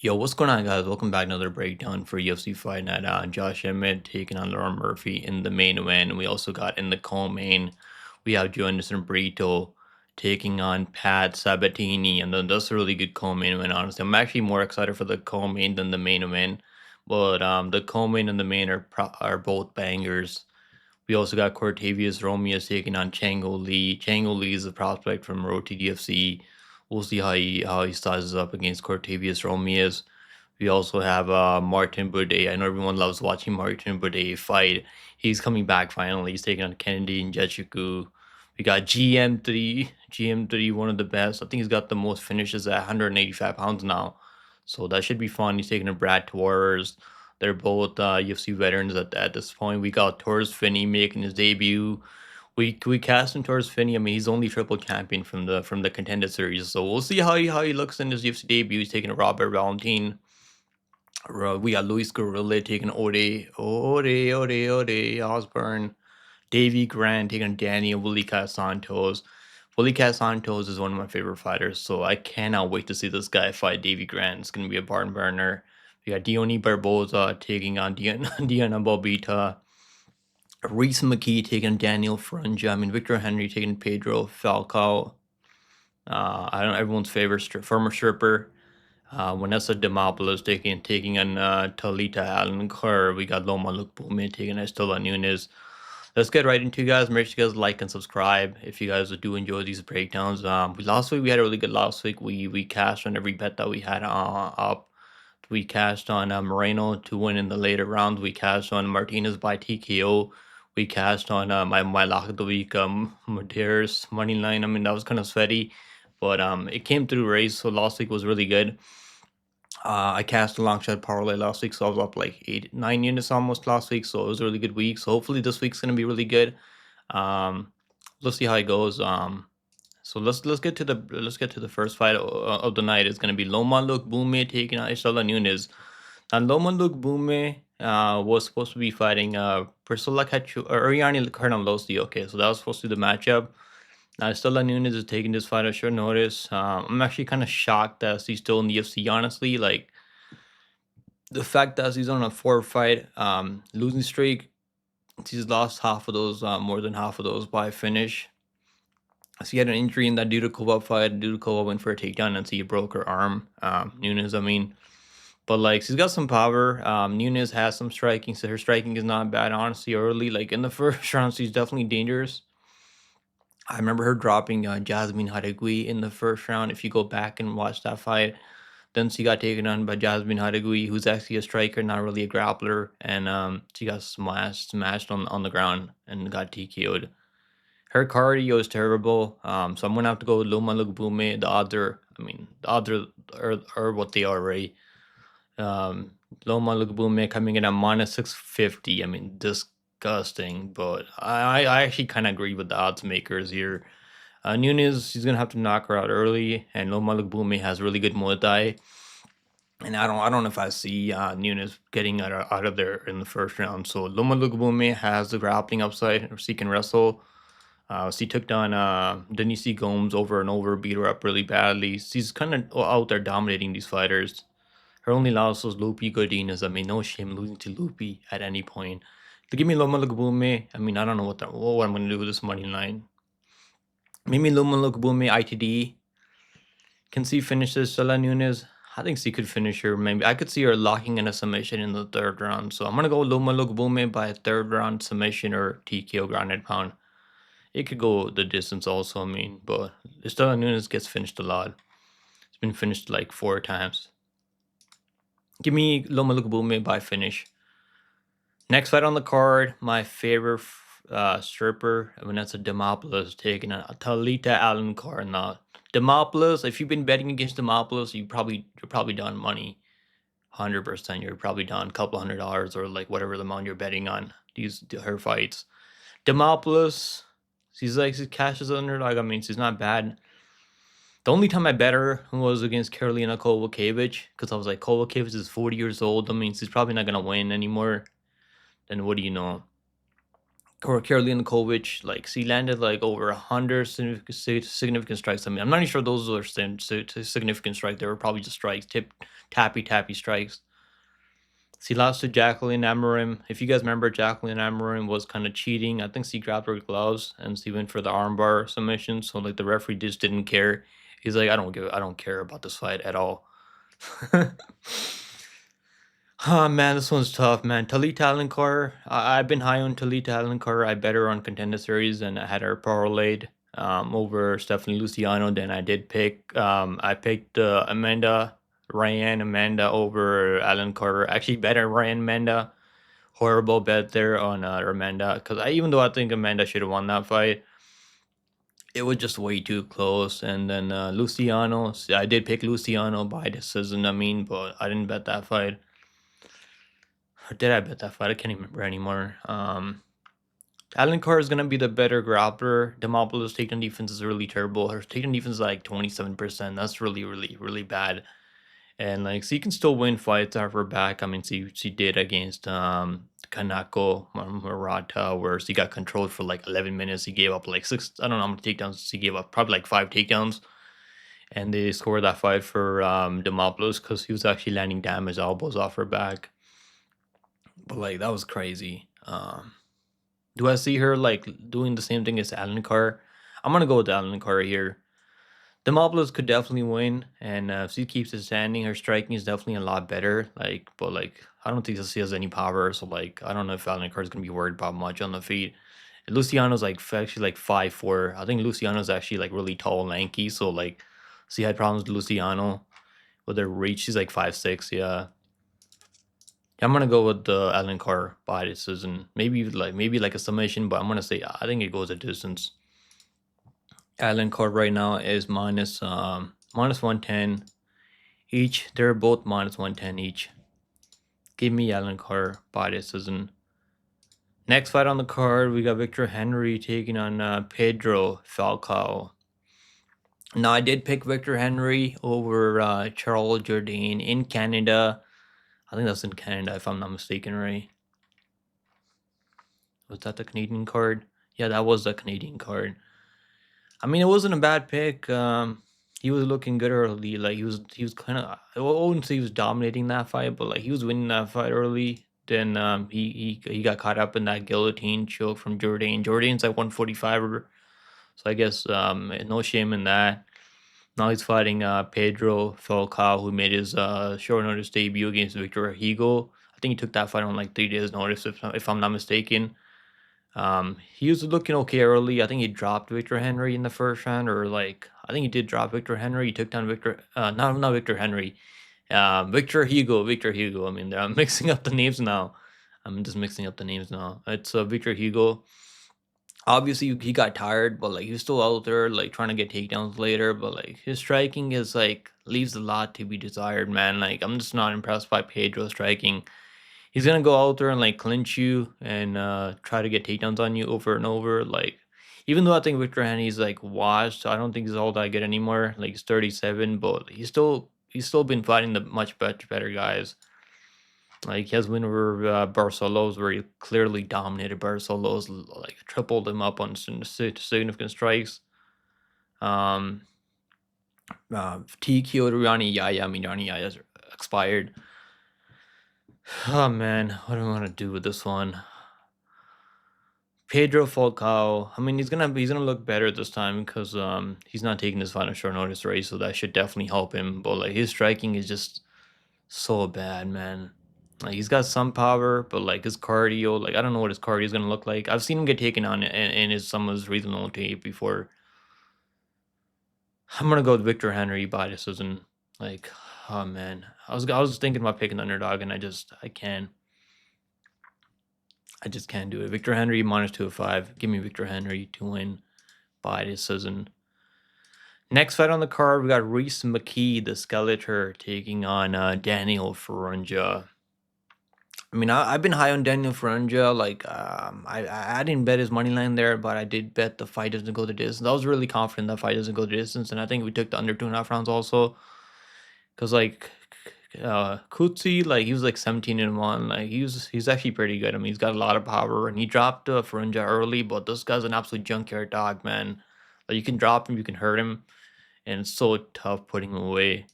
Yo, what's going on, guys? Welcome back to another breakdown for UFC Fight Night. Josh Emmett taking on Lauren Murphy in the main event. We also got in the co-main, we have Jonas and Brito taking on Pat Sabatini, and then that's a really good co-main event. Honestly, I'm actually more excited for the co-main than the main event, but the co-main and the main are both bangers. We also got Cortavius Romious taking on Chango Lee. Chango Lee is a prospect from Road to UFC. We'll see how he sizes up against Cortavius Romious. We also have Martin Buday. I know everyone loves watching Martin Buday fight. He's coming back finally. He's taking on Kennedy and Nzechukwu. We got GM3. GM3, one of the best. I think he's got the most finishes at 185 pounds now. So that should be fun. He's taking a Brad Tavares. They're both UFC veterans at this point. We got Torres Finney making his debut. We cast him towards Finney. I mean, he's only triple champion from the contender series. So we'll see how he looks in his UFC debut. He's taking a Robert Valentin. We got Luis Gurule taking Ode, Osbourne. Davy Grant taking Daniel Willie Santos. Willie Santos is one of my favorite fighters, so I cannot wait to see this guy fight Davy Grant. It's going to be a barn burner. We got Diony Barbosa taking on Diana Belbiṭă. Reese McKee taking Daniel Frunza. I mean, Victor Henry taking Pedro Falcão. I don't know, everyone's favorite former stripper. Vanessa Demopoulos taking on Talita Alencar. We got Loma Lookboonmee taking Estela Nunes. Let's get right into it, guys. Make sure you guys like and subscribe if you guys do enjoy these breakdowns. Last week we had a really good last week. We cashed on every bet that we had up. We cashed on Moreno to win in the later rounds. We cashed on Martinez by TKO. We cashed on my lock of the week, Madeiras money line. I mean, that was kind of sweaty, but it came through race. So last week was really good. I cast a long shot parlay last week, so I was up like 9 units almost last week. So it was a really good week. So hopefully this week's gonna be really good. Let's see how it goes. So let's get to the first fight of the night. It's gonna be Loma Lookboonmee taking on Estela Nunes. And Loma Lookboonmee was supposed to be fighting Priscilla Ariane Carnalosi. Okay, so that was supposed to be the matchup. Stella Nunes is taking this fight at short notice. I'm actually kind of shocked that he's still in the UFC, honestly. Like, the fact that he's on a 4-fight losing streak, he's lost half of those, more than half of those by finish. So he had an injury in that Dudikova fight. Dudikova went for a takedown and he broke her arm. Nunes, I mean. But, like, she's got some power. Nunes has some striking, so her striking is not bad, honestly, early. Like, in the first round, she's definitely dangerous. I remember her dropping Jasmine Hadagui in the first round. If you go back and watch that fight, then she got taken on by Jasmine Hadagui, who's actually a striker, not really a grappler, and she got smashed on the ground and got TKO'd. Her cardio is terrible, so I'm gonna have to go with Loma Lookboonmee. The odds are what they are, right? Loma Lookboonmee coming in at minus 650. I mean, disgusting, but I actually kind of agree with the odds makers here. Nunes, he's gonna have to knock her out early, and Loma Lookboonmee has really good Muay Thai. And I don't know if I see Nunes getting out of there in the first round. So Loma Lookboonmee has the grappling upside, or she can wrestle. She took down Denise Gomes over and over, beat her up really badly. She's kind of out there dominating these fighters. Her only loss was Lupi Godinez. I mean, no shame losing to Lupi at any point. To give me Loma Lookboonmee, I mean, I don't know what I'm going to do with this money line. Maybe Loma Lookboonmee ITD. Can she finish this Stella Nunes? I think she could finish her. Maybe I could see her locking in a submission in the third round. So I'm going to go Loma Lookboonmee by a third round submission or TKO grounded pound. It could go the distance also, I mean, but Stella Nunes gets finished a lot. It's been finished like 4 times. Give me Loma Lookboonmee by finish. Next fight on the card, my favorite stripper, Vanessa Demopoulos taking on Talita Alencar. Now, Demopoulos, if you've been betting against Demopoulos, you're probably down money. 100%. You're probably down a couple $100 or like whatever the amount you're betting on her fights. Demopoulos, she cashes under. Like, I mean, she's not bad. The only time I bet her was against Karolina Kowalkiewicz, because I was like, Kowalkiewicz is 40 years old. I mean, she's probably not going to win anymore. Then what do you know? or Karolina Kovic, like she landed like over 100 significant strikes. I mean, I'm not even sure those were significant strikes. They were probably just strikes, tappy strikes. She lost to Jacqueline Amarim. If you guys remember, Jacqueline Amarim was kind of cheating. I think she grabbed her gloves and she went for the armbar submission. So like the referee just didn't care. He's like, I don't care about this fight at all. Oh man, this one's tough, man. Talita Alencar. I've been high on Talita Alencar. I bet her on Contender Series, and I had her parlayed over Stephanie Luciano. Then I picked Amanda over Alencar. Actually, better Ryan Amanda. Horrible bet there on Amanda, because even though I think Amanda should have won that fight, it was just way too close. And then Luciano, I did pick Luciano by decision. I mean, but I didn't bet that fight. Or did I bet that fight? I can't even remember anymore. Alencar is gonna be the better grappler. Demopoulos' takedown defense is really terrible. Her takedown defense is like 27%. That's really bad. And like she can still win fights out of her back. I mean, she did against Kanako Murata, where she got controlled for like 11 minutes. He gave up like six. I don't know how many takedowns she gave up. Probably like 5 takedowns. And they scored that fight for Demopoulos because he was actually landing damage elbows off her back. But like that was crazy. Do I see her like doing the same thing as Alencar? I'm gonna go with Alencar here. Demopoulos could definitely win, and if she keeps it standing, her striking is definitely a lot better. But I don't think she has any power, so like I don't know if Alencar is gonna be worried about much on the feet. And Luciano's like actually like 5'4". I think Luciano's actually like really tall, and lanky. So like, she had problems with Luciano with her reach. She's like 5'6". Yeah. I'm gonna go with the Alencar by decision. Maybe like a summation, but I'm gonna say I think it goes a distance. Alencar right now is minus 110 each. They're both minus 110 each. Give me Alencar by decision. Next fight on the card, we got Victor Henry taking on Pedro Falcão. Now I did pick Victor Henry over Charles Jourdain in Canada. I think that's in Canada, if I'm not mistaken, right? Was that the Canadian card? Yeah, that was the Canadian card. I mean, it wasn't a bad pick. He was looking good early. Like he was kind of. I wouldn't say he was dominating that fight, but like he was winning that fight early. Then he got caught up in that guillotine choke from Jourdain. Jourdain's like 145, so I guess no shame in that. Now he's fighting Pedro Falcão, who made his short notice debut against Victor Hugo. I think he took that fight on like 3 days notice, if I'm not mistaken. He was looking okay early. I think he dropped Victor Henry in the first round, or like I think he did drop Victor Henry. He took down not Victor Henry, Victor Hugo. Victor Hugo. I mean, I'm mixing up the names now. I'm just mixing up the names now. It's Victor Hugo. Obviously, he got tired, but like he was still out there, like trying to get takedowns later. But like his striking is like leaves a lot to be desired, man. Like I'm just not impressed by Pedro's striking. He's gonna go out there and like clinch you and try to get takedowns on you over and over. Like, even though I think Victor Henry's like washed, I don't think he's all that good anymore. Like he's 37, but he's still been fighting the much better guys. Like he has win over Barcelos, where he clearly dominated Barcelos, like tripled him up on significant strikes. TKO'd Rani Yaya. I mean, Rani Yaya's expired. Oh man, what do I want to do with this one? Pedro Falcão. I mean, he's gonna look better this time because he's not taking this fight on short notice race, so that should definitely help him. But like his striking is just so bad, man. Like he's got some power, but like his cardio, like I don't know what his cardio is gonna look like. I've seen him get taken on in some of his regional tape before. I'm gonna go with Victor Henry by decision. Like, oh man, I was thinking about picking the underdog, and I just can't do it. Victor Henry minus 205. Give me Victor Henry to win by decision. Next fight on the card, we got Rhys McKee, the Skeletor, taking on Daniel Frunza. I mean, I've been high on Daniel Frunza. Like, I didn't bet his money line there, but I did bet the fight doesn't go the distance. I was really confident that fight doesn't go the distance, and I think we took the under 2.5 rounds also. Because, like, Kutsi, like he was like 17-1. Like he's actually pretty good. I mean, he's got a lot of power, and he dropped Frunza early, but this guy's an absolute junkyard dog, man. Like you can drop him, you can hurt him, and it's so tough putting him away.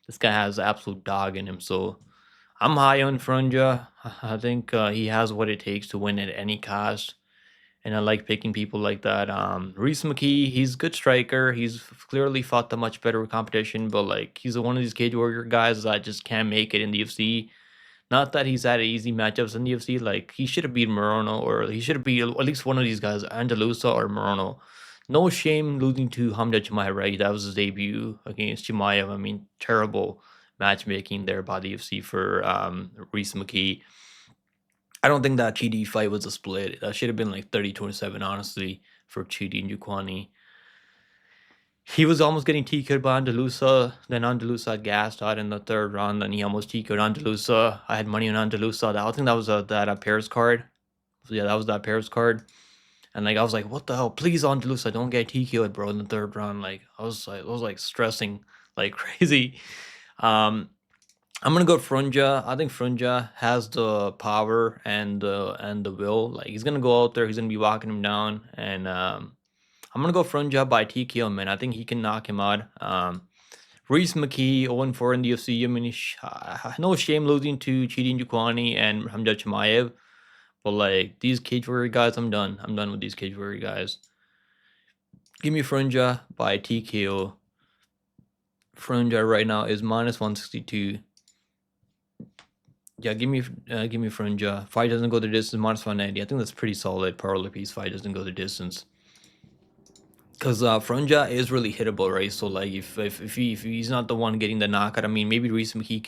This guy has absolute dog in him, so I'm high on Frunza. I think he has what it takes to win at any cost, and I like picking people like that. Reese McKee, he's a good striker. He's clearly fought the much better competition, but like he's one of these Cage Warrior guys that just can't make it in the UFC. Not that he's had easy matchups in the UFC. Like he should have beat Morono, or he should have beat at least one of these guys, Andalusa or Morono. No shame losing to Hamza Chimaev, right? That was his debut against Chimaev. I mean, terrible matchmaking there by the UFC for Reese McKee. I don't think that Chidi fight was a split. That should have been like 30-27, honestly, for Chidi and Jukwani. He was almost getting TK'd by Andalusa. Then Andalusa gassed out in the third round. Then he almost TK'd Andalusa. I had money on Andalusa. I think that was that Paris card. So yeah, that was that Paris card. And like I was like, what the hell? Please Andalusa, don't get TK'd, bro, in the third round. Like I was like stressing like crazy. I'm gonna go Frunza. I think Frunza has the power and the will. Like he's gonna go out there, he's gonna be walking him down, and I'm gonna go Frunza by TKO, man. I think he can knock him out. Reese McKee 0-4 in the UFC. I mean, no shame losing to Chidi Njukwani and Hamza Chimaev, but like these Cage Warrior guys, I'm done. I'm done with these Cage Warrior guys. Give me Frunza by TKO. Frunza right now is -162. Yeah, give me Frunza. Fight doesn't go the distance, -190. I think that's pretty solid. Parlor piece fight doesn't go the distance. Because Frunza is really hittable, right? So like if he's not the one getting the knockout, I mean maybe Reese McKee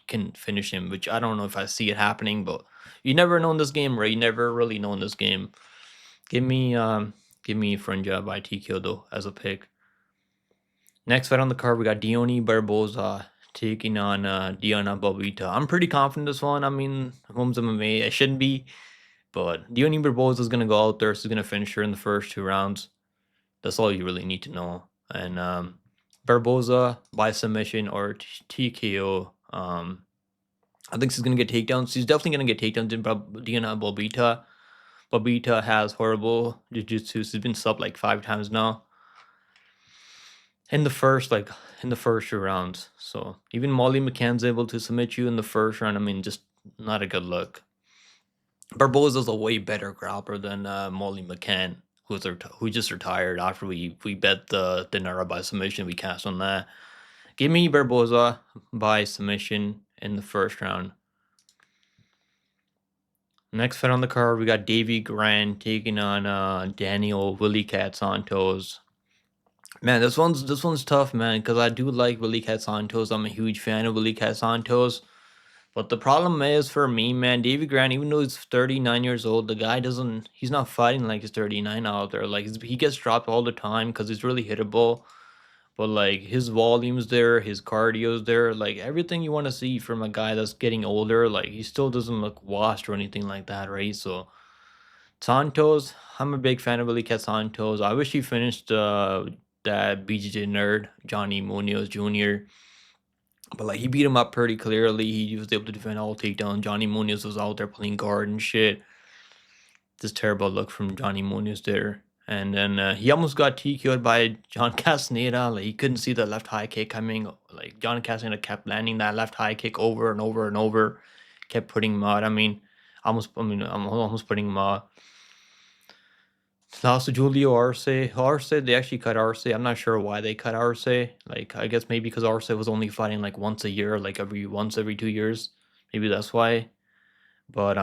can finish him, which I don't know if I see it happening, but you never know in this game, right? You never really know in this game. Give me Frunza by TKO though as a pick. Next fight on the card, we got Diony Barbosa taking on Diana Belbiţă. I'm pretty confident this one. I mean, Home's MMA, I shouldn't be, but Diony Barbosa is gonna go out there. She's gonna finish her in the first 2 rounds. That's all you really need to know. And Barbosa by submission or TKO. I think she's gonna get takedowns. She's definitely gonna get takedowns in Diana Belbiţă. Belbiţă has horrible jiu-jitsu. She's been subbed like 5 times now. In the first 2 rounds. So even Molly McCann's able to submit you in the first round. I mean, just not a good look. Barbosa's a way better grappler than Molly McCann, who just retired after we bet the Dinara by submission. We cast on that. Give me Barbosa by submission in the first round. Next fight on the card, we got Davy Grant taking on Daniel Willie Cat Santos. Man, this one's tough, man, because I do like Willie Cat Santos. I'm a huge fan of Willie Cat Santos. But the problem is for me, man, Davy Grant, even though he's 39 years old, the guy he's not fighting like he's 39 out there. Like he gets dropped all the time because he's really hittable. But like his volume's there, his cardio's there, like everything you want to see from a guy that's getting older. Like he still doesn't look washed or anything like that, right? So Santos, I'm a big fan of Willie Cat Santos. I wish he finished that BJJ nerd, Johnny Munoz Jr. But like he beat him up pretty clearly. He was able to defend all takedowns. Johnny Munoz was out there playing guard and shit. Just terrible look from Johnny Munoz there. And then he almost got TKO'd by John Castaneda. Like he couldn't see the left high kick coming. Like John Castaneda kept landing that left high kick over and over and over. Kept putting him out. I'm almost putting him out. Lost to Julio Arce. They actually cut Arce. I'm not sure why they cut Arce. Like, I guess maybe because Arce was only fighting like once a year, like once every 2 years. Maybe that's why. But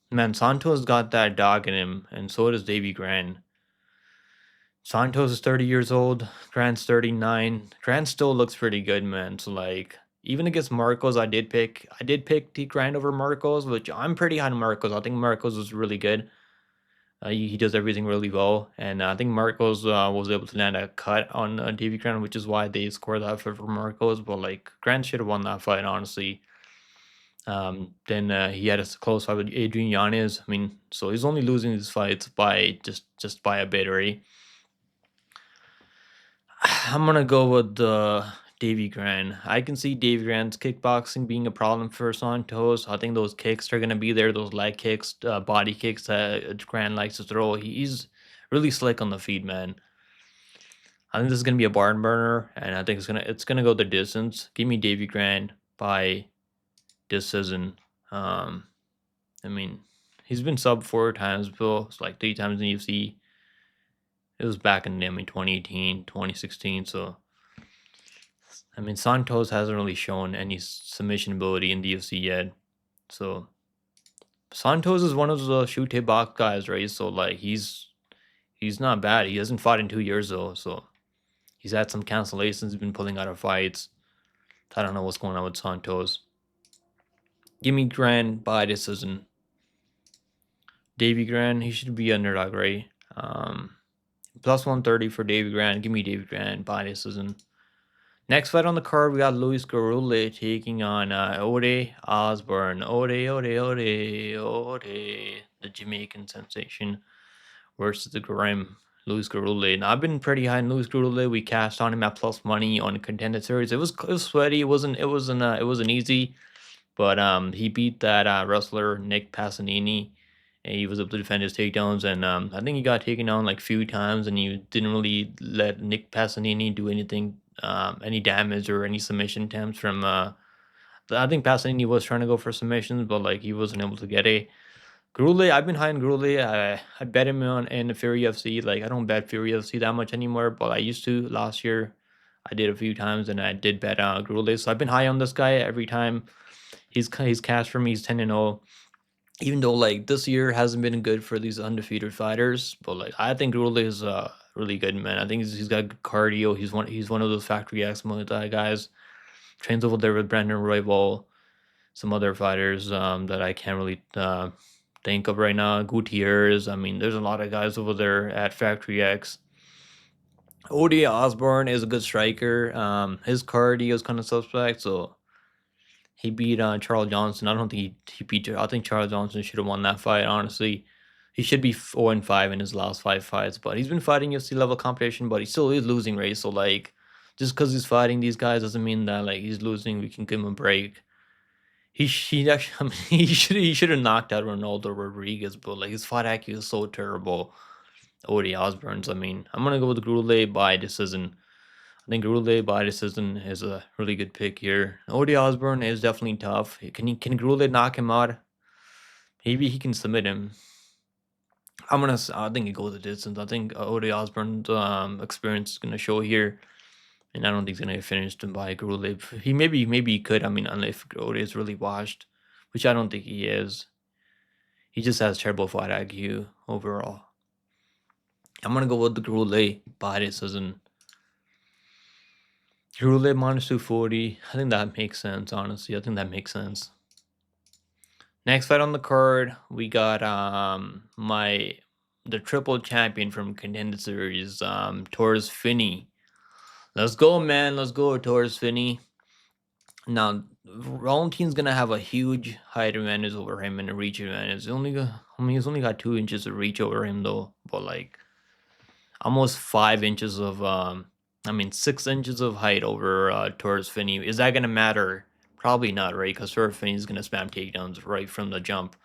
man, Santos got that dog in him, and so does Davy Grant. Santos is 30 years old. Grant's 39. Grant still looks pretty good, man. So like, even against Marcos, I did pick T Grant over Marcos, which I'm pretty high on Marcos. I think Marcos was really good. He does everything really well, and I think Marcos was able to land a cut on Davy Grant, which is why they scored that fight for Marcos. But like Grant should have won that fight, honestly. Then he had a close fight with Adrian Yanez. I mean, so he's only losing these fights by just by a bit, right? I'm gonna go with Davy Gran. I can see Davy Gran's kickboxing being a problem for Santos. I think those kicks are gonna be there. Those leg kicks, body kicks that Gran likes to throw. He's really slick on the feet, man. I think this is gonna be a barn burner, and I think it's gonna go the distance. Give me Davy Gran by decision. Um, I mean, he's been sub 4 times, Bill. It's like 3 times in UFC. It was back in, 2018, 2016. So, I mean, Santos hasn't really shown any submission ability in the UFC yet. So, Santos is one of the shoot hit box guys, right? So, like, he's not bad. He hasn't fought in 2 years though. So, he's had some cancellations. He's been pulling out of fights. I don't know what's going on with Santos. Give me Grand by decision. Davy Gran, he should be underdog, right? Plus 130 for Davy Gran. Give me Davy Gran by decision. Next fight on the card, we got Luis Gurule taking on Ode Osbourne. Ode, the Jamaican sensation versus the Grim Luis Gurule. Now I've been pretty high in Luis Gurule. We cashed on him at plus money on contended series. It was sweaty. It wasn't easy, but he beat that wrestler Nick Pasanini. And he was able to defend his takedowns, and I think he got taken down like few times, and he didn't really let Nick Pasanini do anything, any damage or any submission attempts from. I think Pasanini was trying to go for submissions, but like he wasn't able to get a. Gurule, I've been high on Gurule. I bet him on in the Fury FC. Like I don't bet Fury FC that much anymore, but I used to last year. I did a few times, and I did bet Gurule. So I've been high on this guy every time. He's cashed for me. He's 10-0. Even though like this year hasn't been good for these undefeated fighters, but like I think Gurule is really good, man. I think he's got good cardio. He's one of those Factory X Muay Thai guys. Trains over there with Brandon Royval, some other fighters that I can't really think of right now. Gutierrez. I mean, there's a lot of guys over there at Factory X. Ode Osbourne is a good striker. His cardio is kind of suspect, so he beat Charles Johnson. I don't think he beat. I think Charles Johnson should have won that fight. Honestly, he should be 4-5 in his last 5 fights. But he's been fighting UFC level competition, but he still is losing race. So like, just because he's fighting these guys doesn't mean that like he's losing. We can give him a break. He actually, I mean, he should have knocked out Ronaldo Rodriguez, but like his fight IQ is so terrible. Ode Osbourne's. I mean, I'm gonna go with Gurule by decision. I think Gurule by decision is a really good pick here. Ode Osbourne is definitely tough. Can Gurule knock him out? Maybe he can submit him. I think it goes the distance. I think Ode Osbourne's experience is gonna show here, and I don't think he's gonna get finished by Gurule. Maybe he could. I mean, unless Ode is really washed, which I don't think he is. He just has terrible fight IQ overall. I'm gonna go with the Gurule by decision. Gurule minus 240. I think that makes sense, honestly. I think that makes sense. Next fight on the card, we got the triple champion from Contender Series, Torres Finney. Let's go, man. Let's go, Torres Finney. Now, Valentin's gonna have a huge height advantage over him and a reach advantage. He's only got 2 inches of reach over him though, but like almost 5 inches of 6 inches of height over Torres Finney. Is that gonna matter? Probably not, right? Because Torres Finney is gonna spam takedowns right from the jump.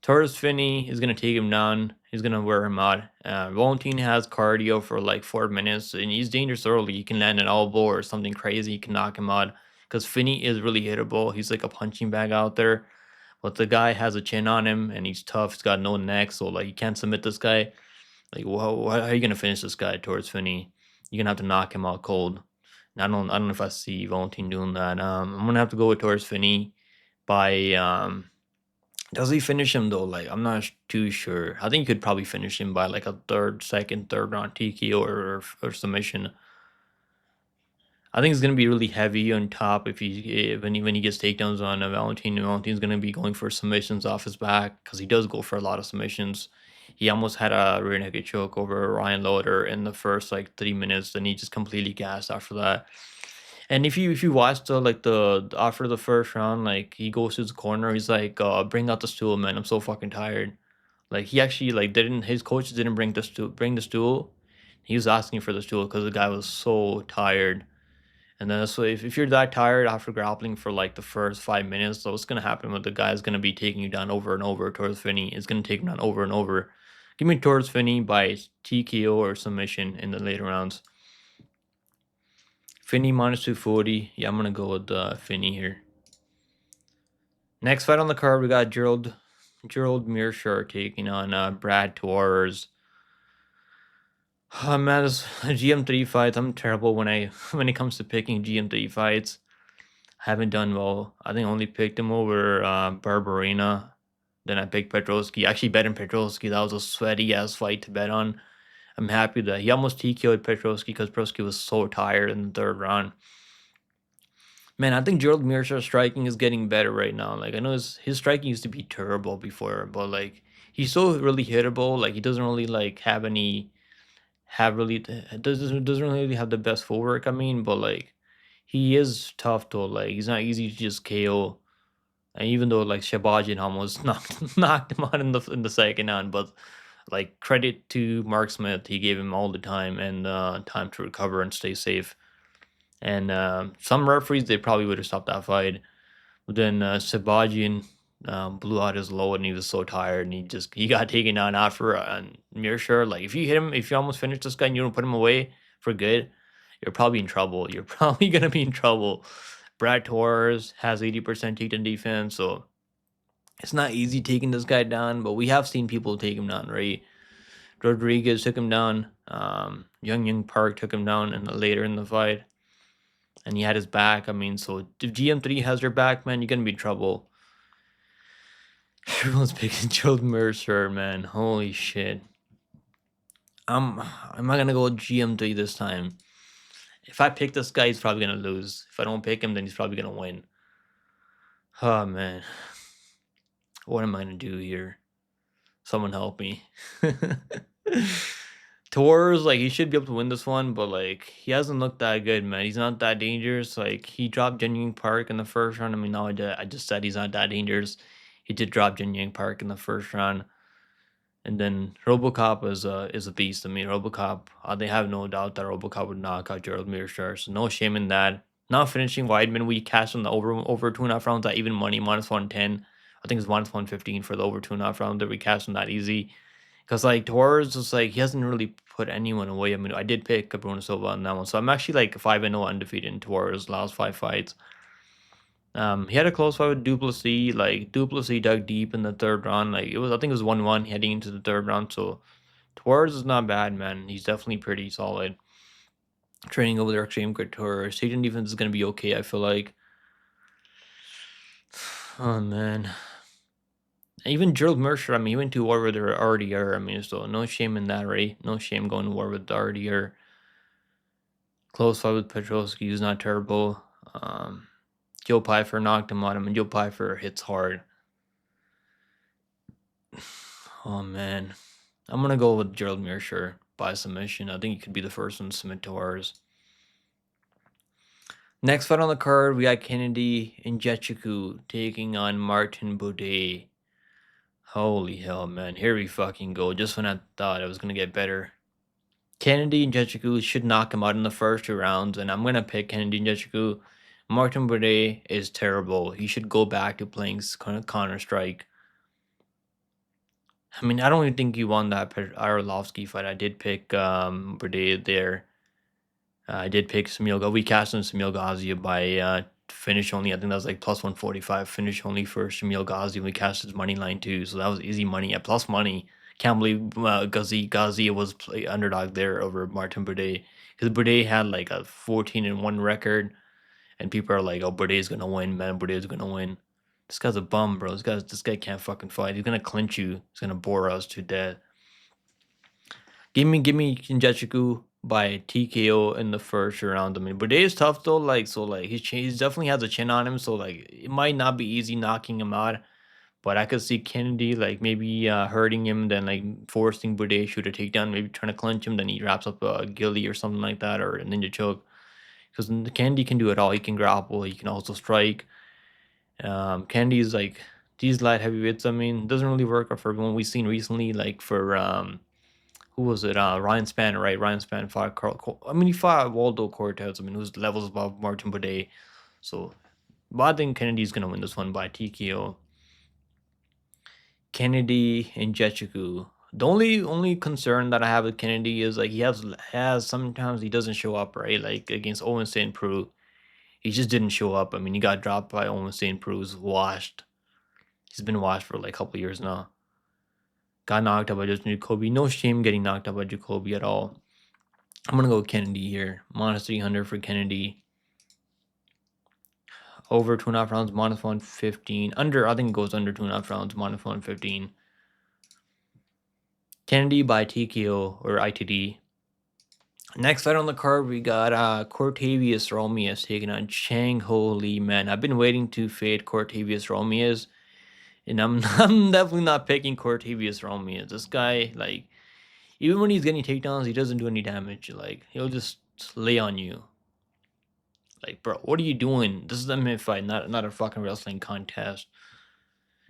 Torres Finney is gonna take him down. He's gonna wear him out. Valentin has cardio for like 4 minutes, and he's dangerous early. He can land an elbow or something crazy. He can knock him out. Because Finney is really hittable. He's like a punching bag out there. But the guy has a chin on him, and he's tough. He's got no neck, so like you can't submit this guy. Like, how are you gonna finish this guy, Torres Finney? You're gonna have to knock him out cold. And I don't know if I see Valentin doing that. I'm gonna have to go with Torres Finney by does he finish him though? Like I'm not too sure. I think he could probably finish him by like a third round TKO or submission. I think it's gonna be really heavy on top when he gets takedowns on Valentin. Valentin's gonna be going for submissions off his back because he does go for a lot of submissions. He almost had a rear naked choke over Ryan Loader in the first like 3 minutes, and he just completely gassed after that. And if you watch the after the first round, like he goes to his corner, he's like, "Bring out the stool, man. I'm so fucking tired." Like he actually like didn't his coach didn't bring the stool. He was asking for the stool because the guy was so tired. And then so if you're that tired after grappling for like the first 5 minutes, so what's gonna happen with the guy's gonna be taking you down over and over towards Finney. It's gonna take him down over and over. Give me towards Finney by TKO or submission in the later rounds. Finney minus 240. Yeah, I'm gonna go with Finney here. Next fight on the card, we got Gerald Meerschaert taking on Brad Tavares. Man, this GM3 fights, I'm terrible when when it comes to picking GM3 fights. I haven't done well. I think I only picked him over Barbarina. Then I picked Petrosky. Actually bet in Petrosky. That was a sweaty ass fight to bet on. I'm happy that he almost TKO'd Petrosky because Petrosky was so tired in the third round. Man, I think Gerald Meerschaert's striking is getting better right now. Like I know his striking used to be terrible before, but like he's so really hittable. Like he doesn't really like have really doesn't really have the best footwork. I mean, but like he is tough though. Like he's not easy to just KO. And even though like Sabatini almost knocked him out in the second round, but like credit to Mark Smith, he gave him all the time and time to recover and stay safe. And some referees they probably would have stopped that fight, but then Sabatini blew out his load and he was so tired and he got taken down after Meerschaert. Like if you hit him, if you almost finish this guy and you don't put him away for good, you're probably in trouble. You're probably gonna be in trouble. Brad Torres has 80% takedown defense, so it's not easy taking this guy down, but we have seen people take him down, right? Rodriguez took him down. Young Park took him down later in the fight, and he had his back. I mean, so if GM3 has your back, man, you're gonna be in trouble. Everyone's picking Gerald Meerschaert, man. Holy shit. I'm not gonna go with GM3 this time. If I pick this guy, he's probably gonna lose. If I don't pick him, then he's probably gonna win. Oh man. What am I gonna do here? Someone help me. Torres, like he should be able to win this one, but like he hasn't looked that good, man. He's not that dangerous. Like he dropped Jin Park in the first round. I mean, now I just said he's not that dangerous. He did drop Jin Park in the first round, and then RoboCop is a beast. I mean, RoboCop. They have no doubt that RoboCop would knock out Gerald Meerschaert. So no shame in that. Not finishing Weidman, we cashed on the over 2.5 rounds at even money minus 110. I think it's minus 115 for the over 2.5 round that we cashed on that easy. Because like Torres just like he hasn't really put anyone away. I mean, I did pick Bruno Silva on that one, so I'm actually like 5-0 undefeated in Torres' last 5 fights. He had a close fight with Duplessis. Like Duplessis dug deep in the third round. Like I think it was 1-1 heading into the third round. So Torres is not bad, man. He's definitely pretty solid. Training over there, Extreme Couture. Station defense is gonna be okay. I feel like. Oh man. Even Gerald Meerschaert, I mean, he went to war with her RDR. I mean, so no shame in that, right? No shame going to war with the RDR. Close fight with Petrosky, who's not terrible. Joe Pfeiffer knocked him out. I mean, Joe Pfeiffer hits hard. Oh, man. I'm going to go with Gerald Meerschaert by submission. I think he could be the first one to submit to ours. Next fight on the card, we got Kennedy Nzechukwu taking on Martin Buday. Holy hell, man. Here we fucking go. Just when I thought it was going to get better. Kennedy Nzechukwu should knock him out in the first 2 rounds, and I'm going to pick Kennedy Nzechukwu. Martin Buday is terrible. He should go back to playing Counter-Strike. I mean, I don't even think he won that Arlovsky fight. I did pick Buday there. I did pick Samil. We cast on Samil Ghazi by finish only. I think that was like plus 145. Finish only for Shamil Ghazi. We cashed his money line too, so that was easy money at plus money. Can't believe Ghazi was underdog there over Martin Buday, because Buday had like a 14-1 record, and people are like, "Oh, Buday's gonna win, man. Buday's gonna win." This guy's a bum, bro. This guy can't fucking fight. He's gonna clinch you. He's gonna bore us to death. Give me Nzechukwu by TKO in the first round. I mean, Buday is tough though. Like he definitely has a chin on him. So like it might not be easy knocking him out. But I could see Kennedy like maybe hurting him, then like forcing Buday shoot a takedown, maybe trying to clinch him. Then he wraps up a gilly or something like that, or a ninja choke. Because Kennedy can do it all. He can grapple. He can also strike. Kennedy's like these light heavyweights. I mean, doesn't really work for everyone. We've seen recently, like for who was it? Ryan Spann, right? Ryan Spann fought I mean, he fought Waldo Cortez. I mean, who's levels above Martin Buday. So, but I think Kennedy's gonna win this one by TKO. Kennedy and Nzechukwu. The only concern that I have with Kennedy is like he has sometimes he doesn't show up, right? Like against Owen St. Preux, he just didn't show up. I mean, he got dropped by Owen St. Preux, washed. He's been washed for like a couple years now. Got knocked out by Justin Jacoby. No shame getting knocked out by Jacoby at all. I'm gonna go with Kennedy here. Minus 300 for Kennedy. Over 2.5 rounds, minus 115. Under, I think it goes under 2.5 rounds, minus 115. Kennedy by TKO or ITD. Next fight on the card, we got Cortavius Romious taking on Chang Ho Lee. Man, I've been waiting to fade Cortavius Romious, and I'm definitely not picking Cortavius Romious. This guy, like, even when he's getting takedowns, he doesn't do any damage. Like, he'll just lay on you. Like, bro, what are you doing? This is a mid fight, not a fucking wrestling contest.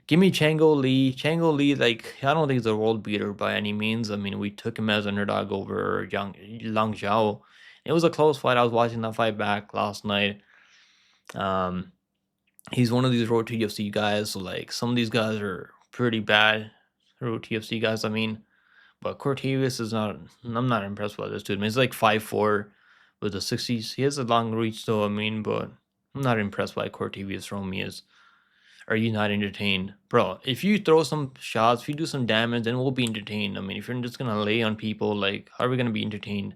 Give me Chango Lee. Chango Lee, like, I don't think he's a world beater by any means. I mean, we took him as underdog over Lang Zhao. It was a close fight. I was watching that fight back last night. He's one of these Road to UFC guys. So, like, some of these guys are pretty bad. Road to UFC guys, I mean. But Cortavius is not, I'm not impressed by this dude. I mean, he's like 5'4" with the 60s. He has a long reach, though, I mean, but I'm not impressed by Cortavius Romious. Are you not entertained? Bro, if you throw some shots, if you do some damage, then we'll be entertained. I mean, if you're just gonna lay on people, like, how are we gonna be entertained?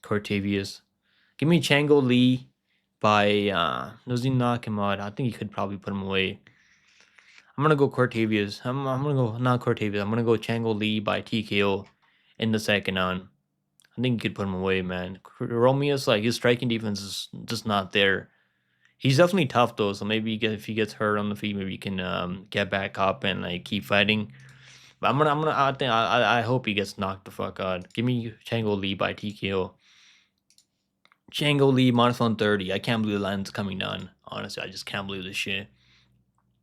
Cortavius. Give me Chango Lee by does he knock him out? I think he could probably put him away. I'm gonna go Cortavius. I'm gonna go not Cortavius. I'm gonna go Chango Lee by TKO in the second round. I think he could put him away, man. Romious, like, his striking defense is just not there. He's definitely tough though, so maybe if he gets hurt on the feet, maybe he can get back up and like keep fighting. But I hope he gets knocked the fuck out. Give me Chango Lee by TKO. Chango Lee minus 130. I can't believe the line's coming down. Honestly, I just can't believe this shit.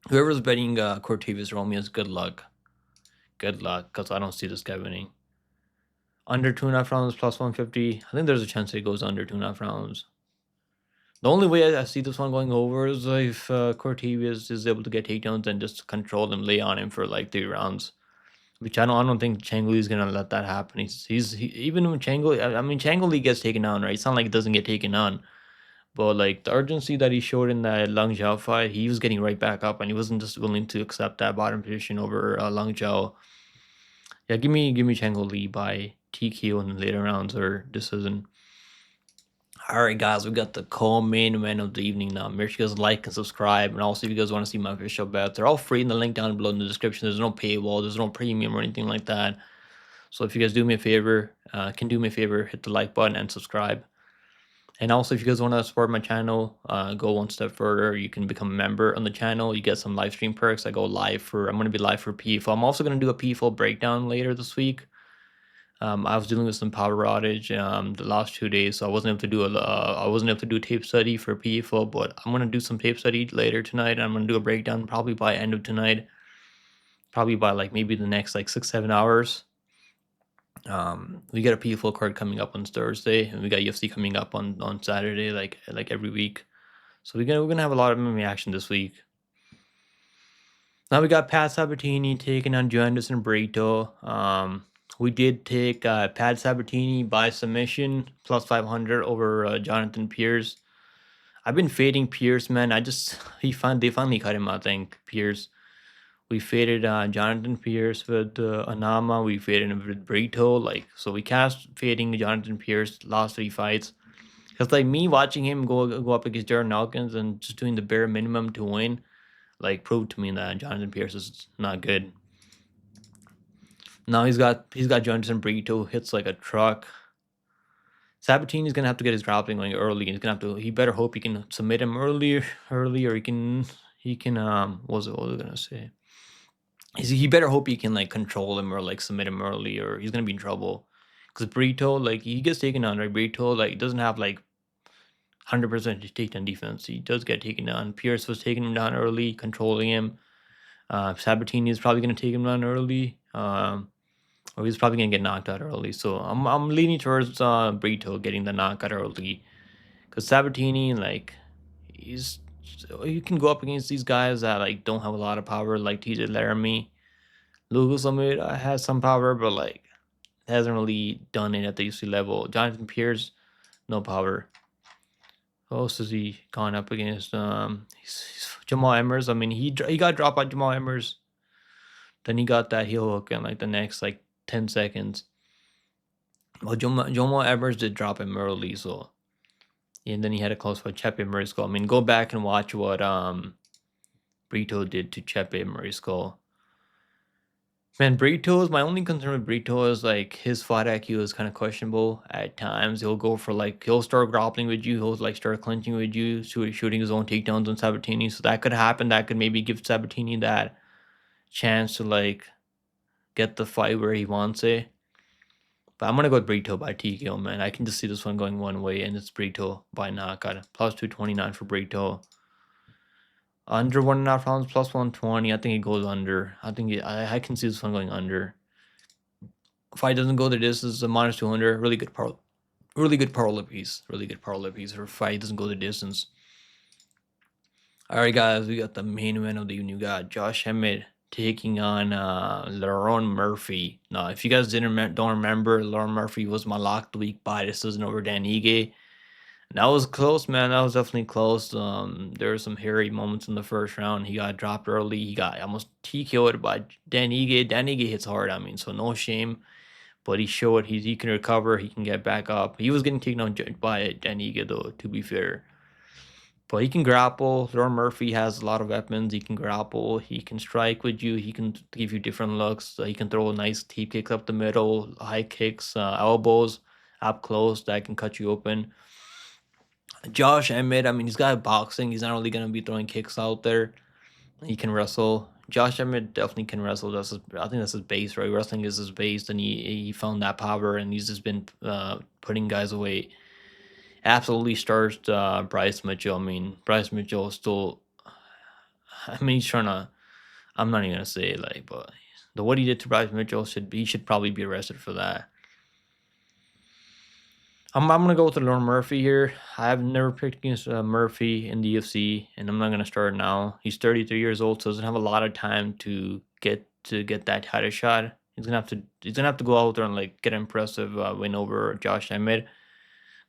Whoever's betting Cortavius Romious, good luck. Good luck, because I don't see this guy winning. Under 2.5 rounds plus 150. I think there's a chance it goes under 2.5 rounds. The only way I see this one going over is if Cortavius is able to get takedowns and just control them, lay on him for like 3 rounds. Which I don't think Chango is gonna let that happen. Even when Chango Lee gets taken down, right? It's not like it doesn't get taken on. But like the urgency that he showed in that Lang Zhao fight, he was getting right back up and he wasn't just willing to accept that bottom position over Lang Zhao. Yeah, give me Chango Lee by TKO in the later rounds or decision. Alright guys, we got the co-main event of the evening now. Make sure you guys like and subscribe, and also if you guys want to see my official bets, they're all free in the link down below in the description. There's no paywall, there's no premium or anything like that. So if you guys do me a favor, hit the like button and subscribe. And also if you guys want to support my channel, go one step further, you can become a member on the channel. You get some live stream perks. I'm going to be live for PFL. I'm also going to do a PFL breakdown later this week. I was dealing with some power outage the last 2 days, so I wasn't able to do tape study for PFL, but I'm gonna do some tape study later tonight, and I'm gonna do a breakdown probably by end of tonight, probably by like maybe the next like 6-7 hours. We got a PFL card coming up on Thursday, and we got UFC coming up on Saturday, like every week. So we're gonna have a lot of MMA action this week. Now we got Pat Sabatini taking on Anderson Brito. We did take Pat Sabatini by submission plus 500 over Jonathan Pierce. I've been fading Pierce, man. They finally cut him, I think. Pierce. We faded Jonathan Pierce with Anama. We faded him with Brito. Like, so we cast fading Jonathan Pierce last 3 fights. Cause like me watching him go up against Jared Nelkins and just doing the bare minimum to win, like proved to me that Jonathan Pierce is not good. Now he's got Jonathan Brito, hits like a truck. Sabatini's gonna have to get his grappling going early. He better hope he can submit him early, or he can what was I gonna say? He better hope he can like control him or like submit him early, or he's gonna be in trouble. Because Brito, like, he gets taken down, right? Brito, like, doesn't have like 100% takedown defense. He does get taken down. Pierce was taking him down early, controlling him. Sabatini is probably gonna take him down early. or he's probably gonna get knocked out early. So I'm leaning towards Brito getting the knockout early, because Sabatini, like, he's you can go up against these guys that like don't have a lot of power, like TJ Laramie. Lucas Emmett has some power, but like hasn't really done it at the UC level. Jonathan Pierce, no power. Who else has he gone up against? He's Jamal Emmers. I mean, he got dropped by Jamal Emmers. Then he got that heel hook in like the next like 10 seconds. Well, Jamal Emmers did drop him early, so, and then he had a close fight, Chepe Mariscal. I mean, go back and watch what Brito did to Chepe Mariscal. Man, Brito's my only concern with Brito is like his fight IQ is kind of questionable at times. He'll go for like he'll start grappling with you, he'll like start clinching with you, shooting his own takedowns on Sabatini. So that could happen. That could maybe give Sabatini that chance to like get the fight where he wants it. But I'm gonna go with Brito by TKO, man. I can just see this one going one way, and it's Brito by knockout. Plus 229 for Brito. Under 1.5 rounds, plus 120. I think it goes under. I can see this one going under. Fight doesn't go the distance, a minus 200. Really good parlay piece. Really good parlay piece for fight doesn't go the distance. All right, guys, we got the main event of the evening. We got Josh Emmett taking on Lerone Murphy. Now, if you guys don't remember, Lerone Murphy was my lock of the week by decision over Dan Ige. And that was close, man. That was definitely close. There were some hairy moments in the first round. He got dropped early. He got almost TKO'd by Dan Ige. Dan Ige hits hard, I mean, so no shame. But he showed he can recover. He can get back up. He was getting taken out by Dan Ige, though, to be fair. But he can grapple. Lerone Murphy has a lot of weapons. He can grapple. He can strike with you. He can give you different looks. He can throw nice deep kicks up the middle, high kicks, elbows up close that can cut you open. Josh Emmett, I mean, he's got boxing. He's not really going to be throwing kicks out there. He can wrestle. Josh Emmett definitely can wrestle. I think that's his base, right? Wrestling is his base, and he found that power, and he's just been putting guys away. Absolutely starched Bryce Mitchell. I mean, Bryce Mitchell is still. I mean, he's trying to. I'm not even gonna say it, like, but what he did to Bryce Mitchell should probably be arrested for that. I'm gonna go with Lerone Murphy here. I've never picked against Murphy in the UFC, and I'm not gonna start now. He's 33 years old, so doesn't have a lot of time to get that title shot. He's gonna have to go out there and like get an impressive win over Josh Emmett.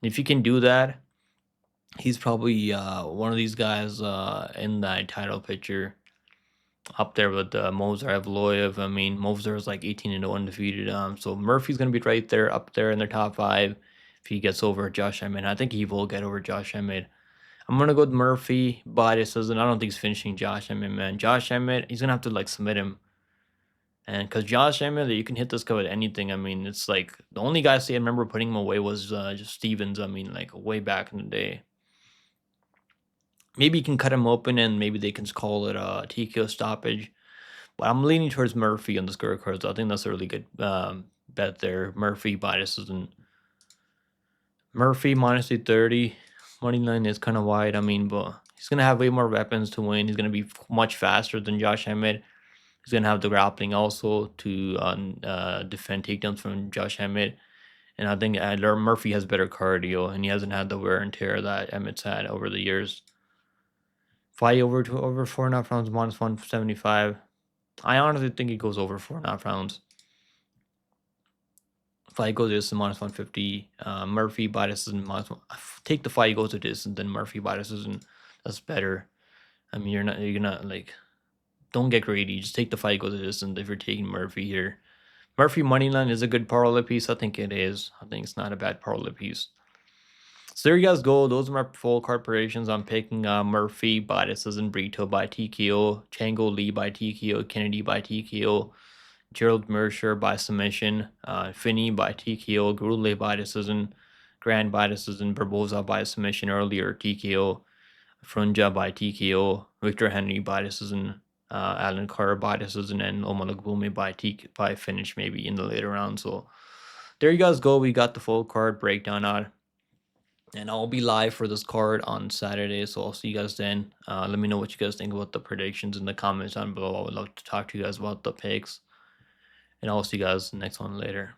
And if he can do that, he's probably one of these guys in that title picture, up there with Moser Evloev. I mean, Moser is like 18-0 undefeated. So Murphy's gonna be right there, up there in their top 5. If he gets over Josh Emmett, I think he will get over Josh Emmett. I'm gonna go with Murphy by decision. I don't think he's finishing Josh Emmett, man. Josh Emmett, he's gonna have to like submit him, and because Josh Emmett, you can hit this guy with anything. I mean, it's like the only guy I remember putting him away was just Stevens. I mean, like way back in the day. Maybe you can cut him open, and maybe they can just call it a TKO stoppage. But I'm leaning towards Murphy on the scorecards. I think that's a really good bet there. Murphy by decision. Murphy minus 230. Money line is kind of wide. I mean, but he's going to have way more weapons to win. He's going to be much faster than Josh Emmett. He's going to have the grappling also to defend takedowns from Josh Emmett. And I think Murphy has better cardio, and he hasn't had the wear and tear that Emmett's had over the years. Fight over 4.5 rounds, minus 175. I honestly think it goes over 4.5 rounds. Fight goes to distance, minus 150. Murphy by decision, minus one. Take the fight goes to distance, then Murphy by decision. That's better. I mean, you're not like, don't get greedy. Just take the fight goes to distance if you're taking Murphy here. Murphy moneyline is a good parlay piece. I think it is. I think it's not a bad parlay piece. So there you guys go. Those are my full card predictions. I'm picking Murphy by decision, Brito by TKO, Chango Lee by TKO, Kennedy by TKO, Gerald Meerschaert by submission, Finney by TKO, Gurule by decision, Grand by decision, Barbosa by submission earlier, TKO, Frunza by TKO, Victor Henry by decision, Alencar by decision, and Lookboonmee by finish maybe in the later round. So there you guys go. We got the full card breakdown out. And I'll be live for this card on Saturday, so I'll see you guys then. Let me know what you guys think about the predictions in the comments down below. I would love to talk to you guys about the picks. and I'll see you guys next one later.